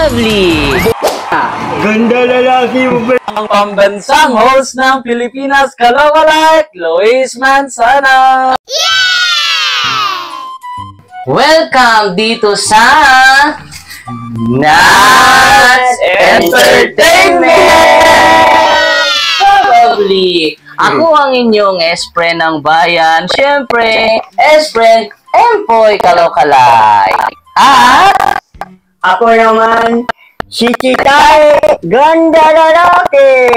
Probably! Ganda lalaki mo ba? Ang pambansang host ng Pilipinas Kalawalike, Luis Manzana! Welcome dito sa Nats Entertainment! Probably! Ako ang inyong S-friend ng bayan. Siyempre, S-friend Empoy Kalawalike. At Ako naman, si Chitay, ganda lalaki.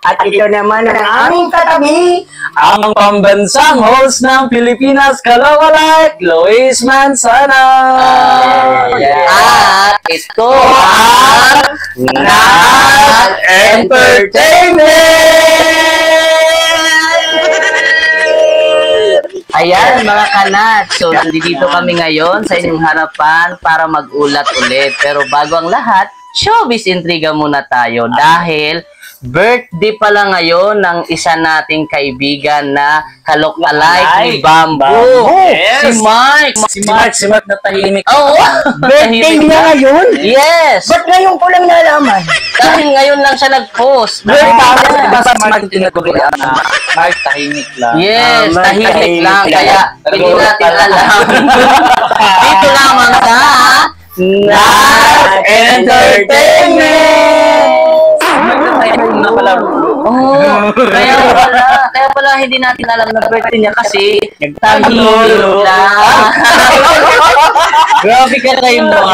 At ito naman ang aming katabi, ang pambansang host ng Pilipinas Kalawalike, Luis Manzana. At ito ang Nat Entertainment! Ayan mga kanat, so nandito kami ngayon sa inyong harapan para mag-ulat ulit. Pero bago ang lahat, showbiz intriga muna tayo dahil birthday pala ngayon ng isa nating kaibigan na kalok-alike ni Bamboo. Yes. Si Mark na tahimik. Oo. birthday niya ngayon? Yes. Ba't ngayon ko lang nalaman? Dahil ngayon lang siya nag-post. Mark, tahimik lang. Yes, Mark, tahimik lang. lang. Kaya hindi natin alam. Dito lamang sa Nat Entertainment! Na pala. Oh, kaya pala hindi natin alam na birthday niya kasi tahimik lang. Grabe ka kayo mo.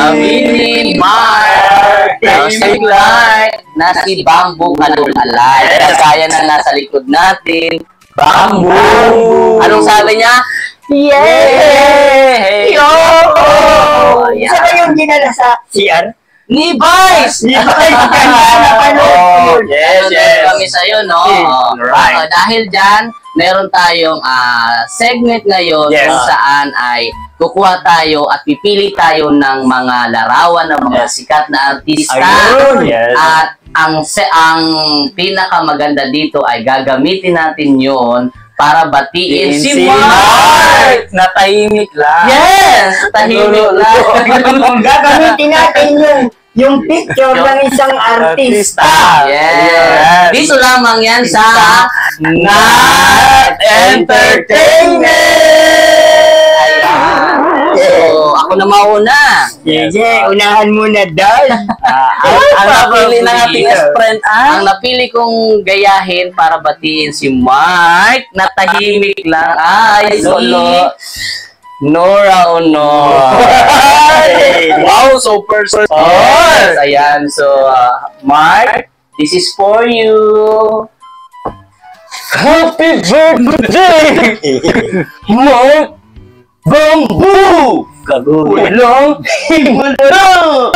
Aminin, Mark. Tahimik lang. Na si Bamboo Kalawalike. Kaya na nasa likod natin. Bamboo! Anong sabi niya? Yay! Yo! Isa ba yung dinala sa CR? Ni Vice! Ni Vice! Napanood. Yes. Kami sa'yo, no? Right. Dahil dyan, meron tayong segment ngayon kung saan ay kukuha tayo at pipili tayo ng mga larawan ng mga sikat na artista. Ayun, yes. At ang pinakamaganda dito ay gagamitin natin yon para batiin si Mark! Na tahimik lang. Yes! Tahimik lang. Gagamitin natin yung picture ng isang artista. Yes! Dito lamang yan sa Nat Entertainment! So, ako na mauna. Sige, unahan muna daw. Ang napili ng ating friend ang napili kong gayahin para batiin si Mark na tahimik lang ay solo. Nora Honor. Wow, so personal. Yes, ayan. So, Mark, this is for you. Happy birthday, Mark Bamboo! Walang himala!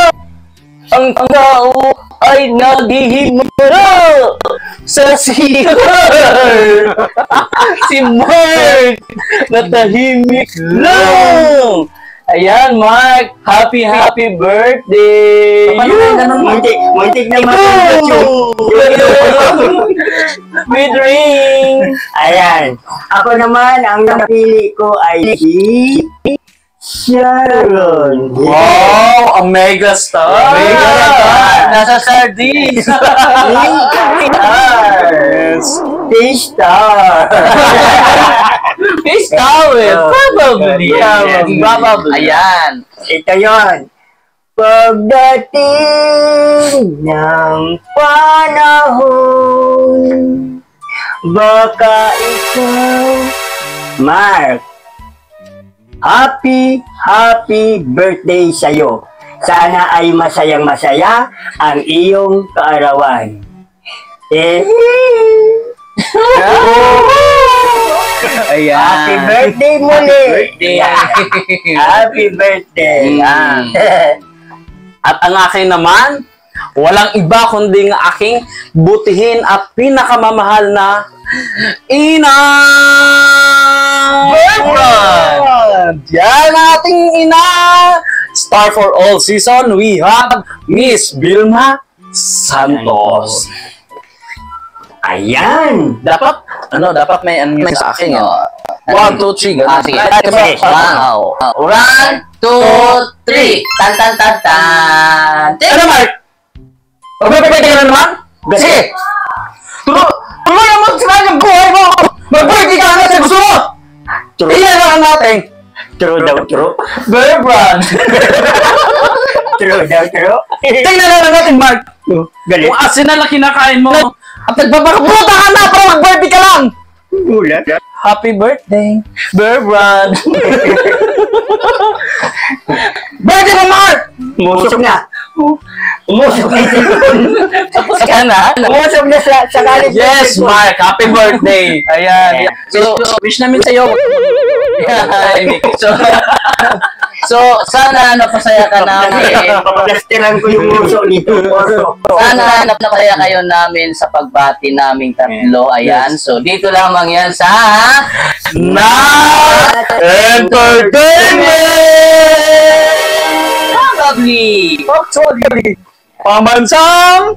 Ang tao ay naghihimala sa CR! Si Mark! Natahimik lang! Ayan, Mark! Happy birthday! Muntik na matulog yung... With ring! Ayan. Ako naman, ang napili ko ay si... Sharon. Wow, a mega star. Nasa sardines! Fish star. Fish towel! Probably! Yes. Probably! Ayan! Ito yon. Pagdating ng panahon, baka ikaw, Mark, happy birthday sa'yo. Sana ay masayang-masaya ang iyong kaarawan. Ayan! Happy birthday muli! Birthday! Happy birthday! At ang akin naman, walang iba kundi ang aking butihin at pinakamamahal na ina! Yan ating ina! Star for all season, we have Miss Vilma Santos. Ayan! Dapat may unmute sa akin. 1, 2, 3, Sige. Wow! Run! 2, 3. Tan tan tan tan. Ano, Mark? Magpapipiti ka na naman? Sige! Tuloy mo sila yung buhay mo! Magpapiti ka na sa gusto mo! True. Iyan lang natin! True daw, true. Bear brand! True daw, true. Tingnan na lang natin, Mark! Galit. Kung asin na lang kinakain mo at nagpapakaputa ka na para mag-birthday ka lang! Gulat. Happy birthday, Bear brand! Birthday mo, Mark! Umusog na. Umusog na. Tapos ka na? Umusog na sa galit. Yes, Mark! Happy birthday! Ayan. So, wish namin sa'yo. So, sana napasaya ka namin. Paplastiran ko yung uso nito. Sana napasaya kayo namin sa pagbati naming tatlo. Ayan. So, dito lamang yan sa Not Entertainment! Probably. Actually, pamansang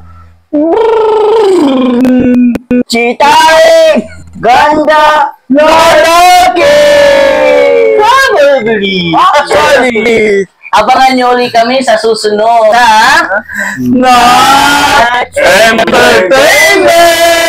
Chitae! Ganda! lalaki! Probably! Actually, Abangan nyo ulit kami sa susunod na Not Entertainment!